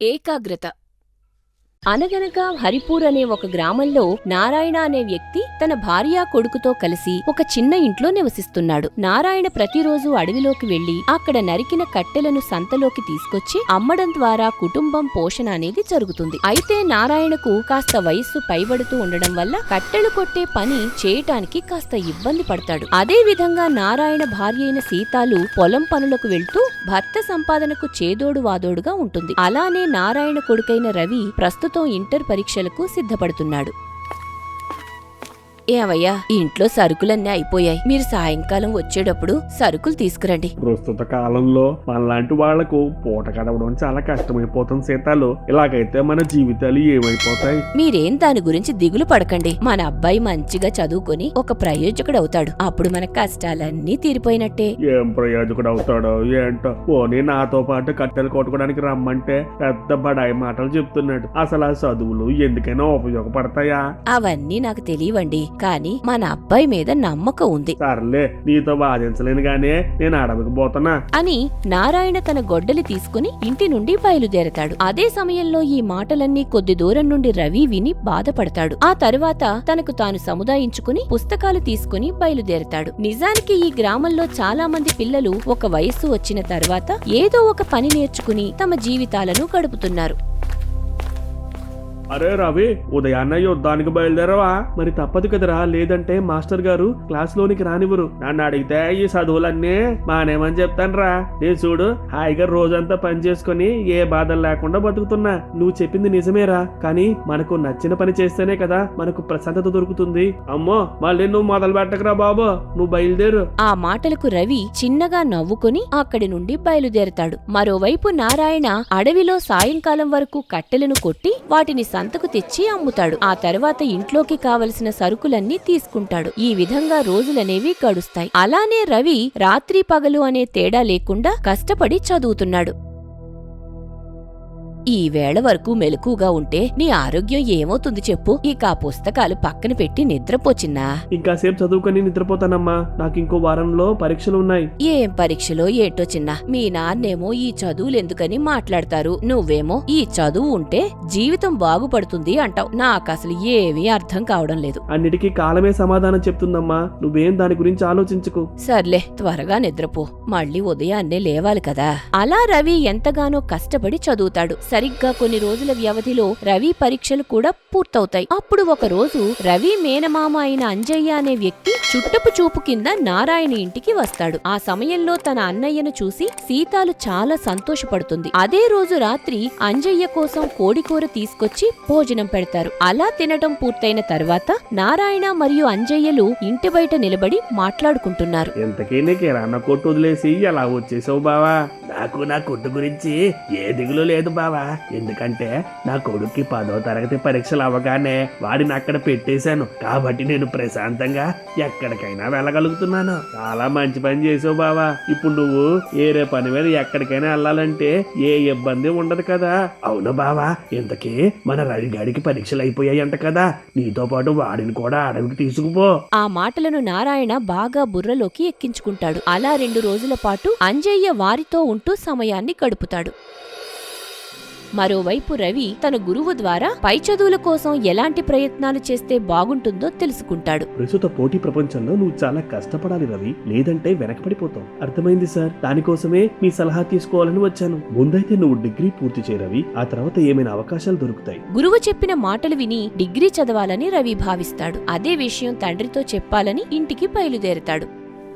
ఏకాగ్రత. అనగనగా హరిపూర్ అనే ఒక గ్రామంలో నారాయణ అనే వ్యక్తి తన భార్య కొడుకుతో కలిసి ఒక చిన్న ఇంట్లో నివసిస్తున్నాడు. నారాయణ ప్రతిరోజు అడవిలోకి వెళ్లి అక్కడ నరికిన కట్టెలను సంతలోకి తీసుకొచ్చి అమ్మడం ద్వారా కుటుంబం పోషణ అనేది జరుగుతుంది. అయితే నారాయణకు కాస్త వయస్సు పైబడుతూ ఉండడం వల్ల కట్టెలు కొట్టే పని చేయటానికి కాస్త ఇబ్బంది పడతాడు. అదే విధంగా నారాయణ భార్య అయిన సీతాలు పొలం పనులకు వెళ్తూ భర్త సంపాదనకు చేదోడు వాదోడుగా ఉంటుంది. అలానే నారాయణ కొడుకైన రవి ప్రస్తుతం ఇంటర్ పరీక్షలకు సిద్ధపడుతున్నాడు. ఏవయ్యా, ఇంట్లో సరుకులన్నీ అయిపోయాయి. మీరు సాయంకాలం వచ్చేటప్పుడు సరుకులు తీసుకురండి. ప్రస్తుత కాలంలో మనలాంటి వాళ్లకు పూట గడవడం చాలా కష్టమైపోతుంది సీతాలు. ఇలాగైతే మన జీవితాలు ఏమైపోతాయి? మీరేం దాని గురించి దిగులు పడకండి. మన అబ్బాయి మంచిగా చదువుకొని ఒక ప్రయోజకుడవుతాడు. అప్పుడు మన కష్టాలన్నీ తీరిపోయినట్టే. ఏం ప్రయోజకుడు అవుతాడో ఏంటో. పోనీ నాతో పాటు కట్టెలు కొట్టుకోవడానికి రమ్మంటే పెద్ద బడాయి మాటలు చెప్తున్నాడు. అసలు ఆ చదువులు ఎందుకైనా ఉపయోగపడతాయా? అవన్నీ నాకు తెలియవండి, కానీ మన అబ్బాయి మీద నమ్మకం ఉంది. సర్లే, నీతో వాదించలేను గానే నేను అడవికి పోతున్నా అని నారాయణ తన గొడ్డలి తీసుకుని ఇంటి నుండి బయలుదేరతాడు. అదే సమయంలో ఈ మాటలన్నీ కొద్ది దూరం నుండి రవి విని బాధపడతాడు. ఆ తరువాత తనకు తాను సముదాయించుకుని పుస్తకాలు తీసుకుని బయలుదేరతాడు. నిజానికి ఈ గ్రామంలో చాలా మంది పిల్లలు ఒక వయస్సు వచ్చిన తర్వాత ఏదో ఒక పని నేర్చుకుని తమ జీవితాలను గడుపుతున్నారు. అరే రవి, ఉదయాన్నే యుద్ధానికి బయలుదేరవా? మరి తప్పదు కదరా, లేదంటే మాస్టర్ గారు క్లాస్ లోనికి రానివ్వరు. నన్ను అడిగితే ఈ చదువులన్నీ మానేమని చెప్తానురా. నేను చూడు, హాయిగా రోజంతా పని చేసుకుని ఏ బాధలు లేకుండా బతుకుతున్నా. నువ్వు చెప్పింది నిజమేరా, కానీ మనకు నచ్చిన పని చేస్తేనే కదా మనకు ప్రశాంతత దొరుకుతుంది. అమ్మో, మళ్ళీ నువ్వు మొదలు పెట్టకరా బాబు, నువ్వు బయలుదేరు. ఆ మాటలకు రవి చిన్నగా నవ్వుకుని అక్కడి నుండి బయలుదేరతాడు. మరోవైపు నారాయణ అడవిలో సాయంకాలం వరకు కట్టెలను కొట్టి వాటిని సంతకు తెచ్చి అమ్ముతాడు. ఆ తర్వాత ఇంట్లోకి కావలసిన సరుకులన్నీ తీసుకుంటాడు. ఈ విధంగా రోజులనేవి గడుస్తాయి. అలానే రవి రాత్రి పగలు అనే తేడా లేకుండా కష్టపడి చదువుతున్నాడు. ఈ వేళ వరకు మెలకుగా ఉంటే నీ ఆరోగ్యం ఏమవుతుంది చెప్పు? ఇక ఆ పుస్తకాలు పక్కన పెట్టి నిద్రపోచిన్నా. ఇంకాసేపు చదువుకొని నిద్రపోతానమ్మా. నాకు ఇంకో వారంలో పరీక్షలు ఉన్నాయి. ఏం పరీక్షలో ఏటో చిన్నా. మీ నాన్నేమో ఈ చదువులెందుకని మాట్లాడతారు, నువ్వేమో ఈ చదువు ఉంటే జీవితం బాగుపడుతుంది అంటావు. నాకసలు ఏమీ అర్థం కావడం లేదు. అన్నిటికీ కాలమే సమాధానం చెప్తుందమ్మా. నువ్వేం దాని గురించి ఆలోచించుకో. సర్లే, త్వరగా నిద్రపో. మళ్ళీ ఉదయాన్నే లేవాలి కదా. అలా రవి ఎంతగానో కష్టపడి చదువుతాడు. సరిగ్గా కొన్ని రోజుల వ్యవధిలో రవి పరీక్షలు కూడా పూర్తవుతాయి. అప్పుడు ఒక రోజు రవి మేనమామ అయిన అంజయ్య అనే వ్యక్తి చుట్టపు చూపు కింద నారాయణ ఇంటికి వస్తాడు. ఆ సమయంలో తన అన్నయ్యను చూసి సీతాలు చాలా సంతోషపడుతుంది. అదే రోజు రాత్రి అంజయ్య కోసం కోడికూర తీసుకొచ్చి భోజనం పెడతారు. అలా తినటం పూర్తయిన తర్వాత నారాయణ మరియు అంజయ్యలు ఇంటి బయట నిలబడి మాట్లాడుకుంటున్నారు. ఎంతకీ నీ కిరాణా కొట్టు వదిలేసి ఎలా వచ్చేసావు బావా? నాకు నా కొట్టు గురించి ఏ దిగులు లేదు బావా. ఎందుకంటే నా కొడుక్కి 10వ తరగతి పరీక్షలు అవ్వగానే వాడిని అక్కడ పెట్టేశాను. కాబట్టి నేను ప్రశాంతంగా ఎక్కడికైనా వెళ్ళగలుగుతున్నాను. చాలా మంచి పని చేసావు బావా. ఇప్పుడు నువ్వు ఏరే పని మీద ఎక్కడికైనా వెళ్ళాలంటే ఏ ఇబ్బంది ఉండదు కదా. అవును బావా, ఇంతకీ మన రవిగాడికి పరీక్షలు అయిపోయాయంట కదా. నీతో పాటు వాడిని కూడా అడవికి తీసుకుపో. ఆ మాటలను నారాయణ బాగా బుర్రలోకి ఎక్కించుకుంటాడు. అలా 2 రోజుల పాటు అంజయ్య వారితో ఉంటూ సమయాన్ని గడుపుతాడు. మరోవైపు రవి తన గురువు ద్వారా పై చదువుల కోసం ఎలాంటి ప్రయత్నాలు చేస్తే బాగుంటుందో తెలుసుకుంటాడు. ప్రస్తుత పోటీ ప్రపంచంలో నువ్వు చాలా కష్టపడాలి రవి, లేదంటే వెనకపడిపోతావు. అర్థమైంది సార్, దానికోసమే మీ సలహా తీసుకోవాలని వచ్చాను. ముందైతే నువ్వు డిగ్రీ పూర్తి చేయి రవి, ఆ తర్వాత ఏమైనా అవకాశాలు దొరుకుతాయి. గురువు చెప్పిన మాటలు విని డిగ్రీ చదవాలని రవి భావిస్తాడు. అదే విషయం తండ్రితో చెప్పాలని ఇంటికి బయలుదేరతాడు.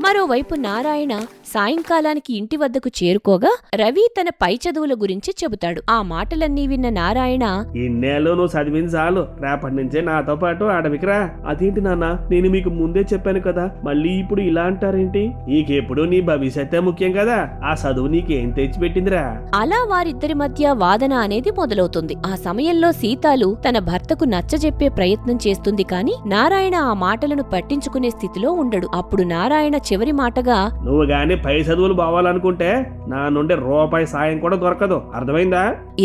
మరోవైపు నారాయణ సాయంకాలానికి ఇంటి వద్దకు చేరుకోగా రవి తన పై చదువుల గురించి చెబుతాడు. ఆ మాటలన్నీ విన్న నారాయణ, ఇన్నేళ్ళు నువ్వు చదివింది చాలు, రేపటి నుంచే నాతో పాటు అడవికి రా. అదేంటి నాన్న, నేను మీకు ముందే చెప్పాను కదా, మళ్ళీ ఇప్పుడు ఇలా అంటారేంటి? నీకెప్పుడు నీ భవిష్యత్తే ముఖ్యం కదా, ఆ చదువు నీకేం తెచ్చిపెట్టిందిరా? అలా వారిద్దరి మధ్య వాదన అనేది మొదలవుతుంది. ఆ సమయంలో సీతాలు తన భర్తకు నచ్చజెప్పే ప్రయత్నం చేస్తుంది. కాని నారాయణ ఆ మాటలను పట్టించుకునే స్థితిలో ఉండడు. అప్పుడు నారాయణ చివరి మాటగా, నువ్వు గాని పై చదువులు పోవాలనుకుంటే నా నుండి రూపాయి సాయం కూడా దొరకదు, అర్థమైందా?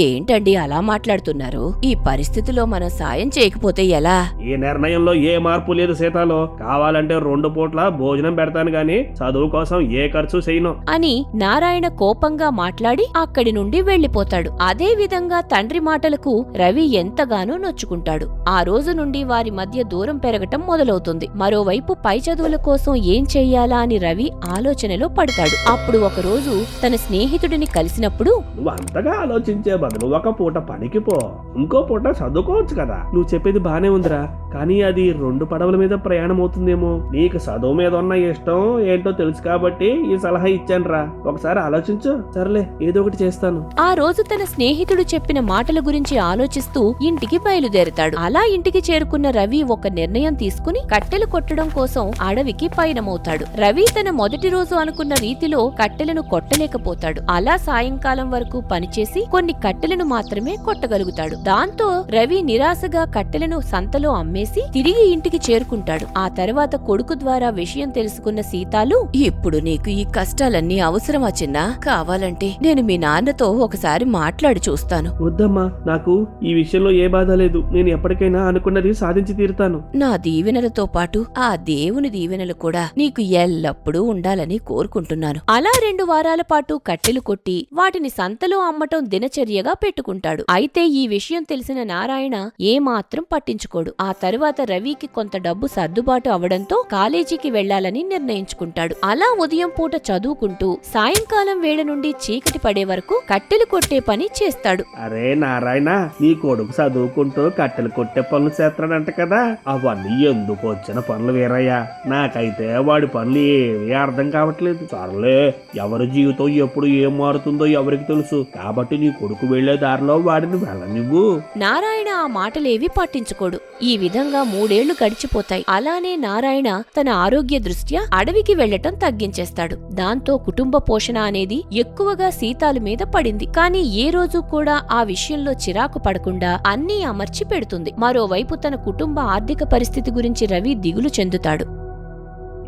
ఏంటండి అలా మాట్లాడుతున్నారు? ఈ పరిస్థితిలో మనం సాయం చేయకపోతే ఎలా? ఈ నిర్ణయంలో ఏ మార్పు లేదు సీతాలో. కావాలంటే 2 పూట్ల భోజనం పెడతాను గాని చదువు కోసం ఏ ఖర్చు చేయను అని నారాయణ కోపంగా మాట్లాడి అక్కడి నుండి వెళ్లిపోతాడు. అదే విధంగా తండ్రి మాటలకు రవి ఎంతగానో నొచ్చుకుంటాడు. ఆ రోజు నుండి వారి మధ్య దూరం పెరగటం మొదలవుతుంది. మరోవైపు పై చదువుల కోసం ఏం చెయ్యాలా అని రవి ఆలోచనలో పడతాడు. అప్పుడు ఒకరోజు తన స్నేహితుడిని కలిసినప్పుడు, నువ్వు అంతగా ఆలోచించే బదులు ఒక పూట పనికి పో, ఇంకో పూట చదువుకోవచ్చు కదా. నువ్వు చెప్పేది బానే ఉందిరా, కానీ అది 2 పడవల మీద ప్రయాణం అవుతుందేమో. నీకు చదువు మీద ఉన్న ఇష్టం ఏంటో తెలుసు కాబట్టి ఈ సలహా ఇచ్చానురా, ఒకసారి ఆలోచించు. సర్లే, ఏదో ఒకటి చేస్తాను. ఆ రోజు తన స్నేహితుడు చెప్పిన మాటల గురించి ఆలోచిస్తూ ఇంటికి బయలుదేరతాడు. అలా ఇంటికి చేరుకున్న రవి ఒక నిర్ణయం తీసుకుని కట్టెలు కొట్టడం కోసం అడవికి పయనమవుతాడు. రవి తన మొదటి రోజు అనుకున్న రీతిలో కట్టెలను కొట్టలేకపోతాడు. అలా సాయంకాలం వరకు పనిచేసి కొన్ని కట్టెలను మాత్రమే కొట్టగలుగుతాడు. దాంతో రవి నిరాశగా కట్టెలను సంతలో అమ్మేసి తిరిగి ఇంటికి చేరుకుంటాడు. ఆ తర్వాత కొడుకు ద్వారా విషయం తెలుసుకున్న సీతాలు, ఇప్పుడు నీకు ఈ కష్టాలన్నీ అవసరమా చిన్నా? కావాలంటే నేను మీ నాన్నతో ఒకసారి మాట్లాడి చూస్తాను. వద్దమ్మా, నాకు ఈ విషయంలో ఏ బాధ లేదు. నేను ఎప్పటికైనా అనుకున్నది సాధించి తీరుతాను. నా దీవెనలతో పాటు ఆ దేవుని దీవెనలు కూడా నీకు ఎల్లప్పుడూ ఉండాలని కోరుకుంటున్నాను. అలా 2 వారాల పాటు కట్టెలు కొట్టి వాటిని సంతలో అమ్మటం దినచర్యగా పెట్టుకుంటాడు. అయితే ఈ విషయం తెలిసిన నారాయణ ఏమాత్రం పట్టించుకోడు. ఆ తరువాత రవికి కొంత డబ్బు సర్దుబాటు అవడంతో కాలేజీకి వెళ్లాలని నిర్ణయించుకుంటాడు. అలా ఉదయం పూట చదువుకుంటూ సాయంకాలం వేళ నుండి చీకటి పడే వరకు కట్టెలు కొట్టే పని చేస్తాడు. అరే నారాయణ, నీ కొడుకు చదువుకుంటూ కట్టెలు కొట్టే పనులు చేస్తాడంట కదా, అవన్నీ ఎందుకు వచ్చిన పనులు వీరయ్యా? నాకైతే వాడి పనులు ఏమీ అర్థం కావట్లేదు. సర్లే, ఎవరి జీవితం ఎప్పుడు ఏం మారుతుందో ఎవరికి తెలుసు. కాబట్టి నీ కొడుకు వెళ్లే దారిలో వాడిని వెళ్ళనివ్వు. నారాయణ ఆ మాటలేవి పట్టించుకోడు. ఈ విధంగా 3 ఏళ్లు గడిచిపోతాయి. అలానే నారాయణ తన ఆరోగ్య దృష్ట్యా అడవికి వెళ్లటం తగ్గించేస్తాడు. దాంతో కుటుంబ పోషణ అనేది ఎక్కువగా సీతాలు మీద పడింది. కానీ ఏ రోజు కూడా ఆ విషయంలో చిరాకు పడకుండా అన్నీ అమర్చి పెడుతుంది. మరోవైపు తన కుటుంబ ఆర్థిక పరిస్థితి గురించి రవి దిగులు చెందుతాడు.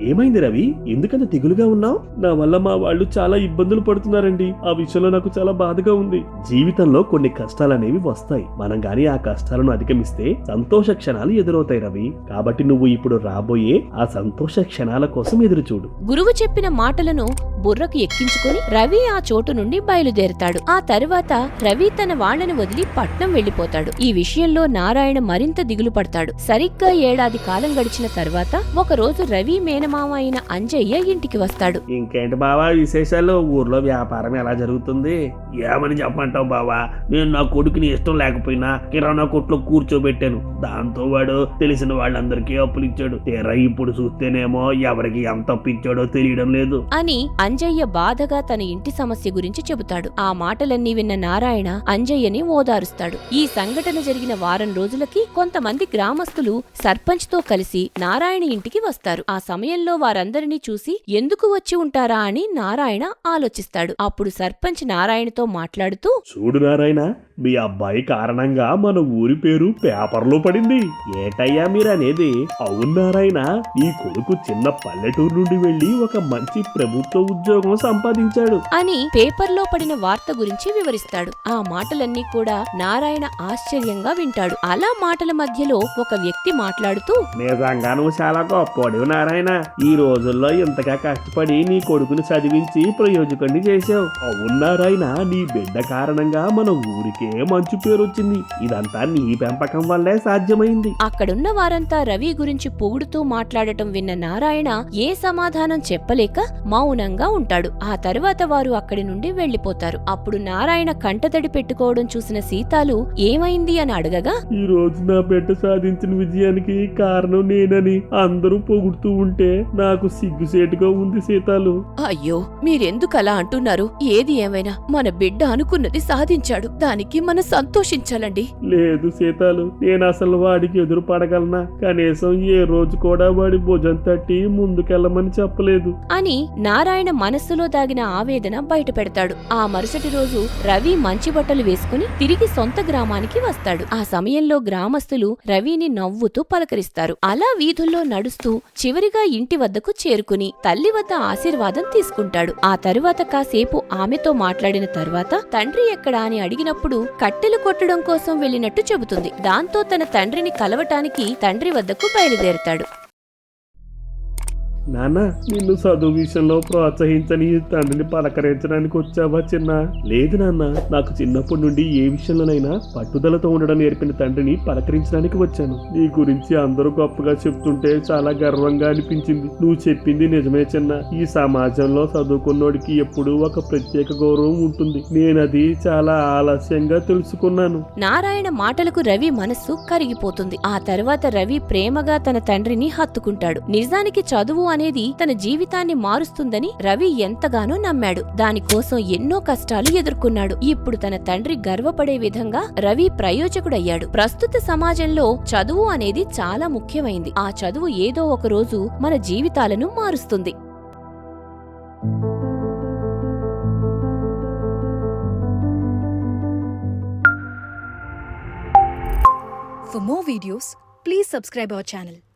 ఏమైంది రవి, ఎందుకంత దిగులుగా ఉన్నావు? నా వల్ల మా వాళ్ళు చాలా ఇబ్బందులు పడుతున్నారండి. ఆ విషయంలో నాకు చాలా బాధగా ఉంది. జీవితంలో కొన్ని కష్టాలనేవి వస్తాయి. మనం గాని ఆ కష్టాలను అధిగమిస్తే సంతోష క్షణాలు ఎదురవుతాయి రవి. కాబట్టి నువ్వు ఇప్పుడు రాబోయే ఆ సంతోష క్షణాల కోసం ఎదురు చూడు. గురువు చెప్పిన మాటలను బుర్రకు ఎక్కించుకొని రవి ఆ చోటు నుండి బయలుదేరతాడు. ఆ తరువాత రవి తన వాళ్లను వదిలి పట్నం వెళ్లిపోతాడు. ఈ విషయంలో నారాయణ మరింత దిగులు పడతాడు. సరిగ్గా 1 ఏడాది కాలం గడిచిన తర్వాత ఒకరోజు రవి మేనమామ అయిన అంజయ్య ఇంటికి వస్తాడు. ఇంకేంటి బావా విశేషాలు? ఊర్లో వ్యాపారం ఎలా జరుగుతుంది? ఏమని చెప్పంటావు బావా, నేను నా కొడుకుని ఇష్టం లేకపోయినా కిరాణా కొట్లో కూర్చోబెట్టాను. దాంతో వాడు తెలిసిన వాళ్ళందరికీ అప్పులు ఇచ్చాడు. తీరా ఇప్పుడు చూస్తేనేమో ఎవరికి ఎంత అప్పు ఇచ్చాడో తెలియడం లేదు అని అంజయ్య బాధగా తన ఇంటి సమస్య గురించి చెబుతాడు. ఆ మాటలన్నీ విన్న నారాయణ అంజయ్యని ఓదారుస్తాడు. ఈ సంఘటన జరిగిన వారం రోజులకి కొంతమంది గ్రామస్తులు సర్పంచ్ తో కలిసి నారాయణ ఇంటికి వస్తారు. ఆ సమయంలో వారందరినీ చూసి ఎందుకు వచ్చి ఉంటారా అని నారాయణ ఆలోచిస్తాడు. అప్పుడు సర్పంచ్ నారాయణతో మాట్లాడుతూ, చూడు నారాయణ, మీ అబ్బాయి కారణంగా మన ఊరి పేరు పేపర్లో పడింది. ఏటయ్యా మీరనేది? అవును నారాయణ, నీ కొడుకు చిన్న పల్లెటూరు నుండి వెళ్లి ఒక మంచి ప్రభుత్వ ఉద్యోగం సంపాదించాడు అని పేపర్లో పడిన వార్త గురించి వివరిస్తాడు. ఆ మాటలన్నీ కూడా నారాయణ ఆశ్చర్యంగా వింటాడు. అలా మాటల మధ్యలో ఒక వ్యక్తి మాట్లాడుతూ, నిజంగా నువ్వు చాలా గొప్పవాడివి నారాయణ. ఈ రోజుల్లో ఇంతగా కష్టపడి నీ కొడుకుని చదివించి ప్రయోజకుడిని చేశావు. అవును నారాయణ, నీ బిడ్డ కారణంగా మన ఊరికే మంచి పేరు వచ్చింది. ఇదంతా నీ పెంపకం వల్లే సాధ్యమైంది. అక్కడున్న వారంతా రవి గురించి పొగుడుతూ మాట్లాడటం విన్న నారాయణ ఏ సమాధానం చెప్పలేక మౌనంగా ఉంటాడు. ఆ తరువాత వారు అక్కడి నుండి వెళ్లిపోతారు. అప్పుడు నారాయణ కంటతడి పెట్టుకోవడం చూసిన సీతాలు ఏమైంది అని అడగగా, ఈ రోజు నా బిడ్డ సాధించిన విజయానికి కారణం నేనని అందరూ పొగుడుతూ ఉంటే నాకు సిగ్గుసేటుగా ఉంది సీతాలు. అయ్యో మీరెందుకలా అంటున్నారు? ఏది ఏమైనా మన బిడ్డ అనుకున్నది సాధించాడు. దానికి దానికి మనం సంతోషించాలండి. లేదు సీతాలు, నేను అసలు వాడికి ఎదురు పడగలనా? కనీసం ఏ రోజు కూడా వాడి భుజం తట్టి ముందుకెళ్ళమని చెప్పలేదు అని నారాయణ మనస్సులో దాగిన ఆవేదన బయటపెడతాడు. ఆ మరుసటి రోజు రవి మంచి బట్టలు వేసుకుని తిరిగి సొంత గ్రామానికి వస్తాడు. ఆ సమయంలో గ్రామస్తులు రవిని నవ్వుతూ పలకరిస్తారు. అలా వీధుల్లో నడుస్తూ చివరిగా ఇంటి వద్దకు చేరుకుని తల్లి వద్ద ఆశీర్వాదం తీసుకుంటాడు. ఆ తరువాత కాసేపు ఆమెతో మాట్లాడిన తరువాత తండ్రి ఎక్కడా అని అడిగినప్పుడు కట్టెలు కొట్టడం కోసం వెళ్ళినట్టు చెబుతుంది. దాంతో తన తండ్రిని కలవటానికి తండ్రి వద్దకు బయలుదేరతాడు. నాన్న, నిన్ను చదువు విషయంలో ప్రోత్సహించని ఈ తండ్రిని పలకరించడానికి వచ్చావా చిన్న? లేదు నాన్న, నాకు చిన్నప్పటి నుండి ఏ విషయంలోనైనా పట్టుదలతో ఉండడం నేర్పిన తండ్రిని పలకరించడానికి వచ్చాను. నీ గురించి అందరూ గొప్పగా చెప్తుంటే చాలా గర్వంగా అనిపించింది. నువ్వు చెప్పింది నిజమే చిన్న. ఈ సమాజంలో చదువుకున్నోడికి ఎప్పుడూ ఒక ప్రత్యేక గౌరవం ఉంటుంది. నేనది చాలా ఆలస్యంగా తెలుసుకున్నాను. నారాయణ మాటలకు రవి మనస్సు కరిగిపోతుంది. ఆ తర్వాత రవి ప్రేమగా తన తండ్రిని హత్తుకుంటాడు. నిజానికి చదువు అనేది తన జీవితాన్ని మారుస్తుందని రవి ఎంతగానో నమ్మాడు. దానికోసం ఎన్నో కష్టాలు ఎదుర్కొన్నాడు. ఇప్పుడు తన తండ్రి గర్వపడే విధంగా రవి ప్రయోజకుడయ్యాడు. ప్రస్తుత సమాజంలో చదువు అనేది చాలా ముఖ్యమైంది. ఆ చదువు ఏదో ఒక రోజు మన జీవితాలను మారుస్తుంది. For more videos, please subscribe our channel.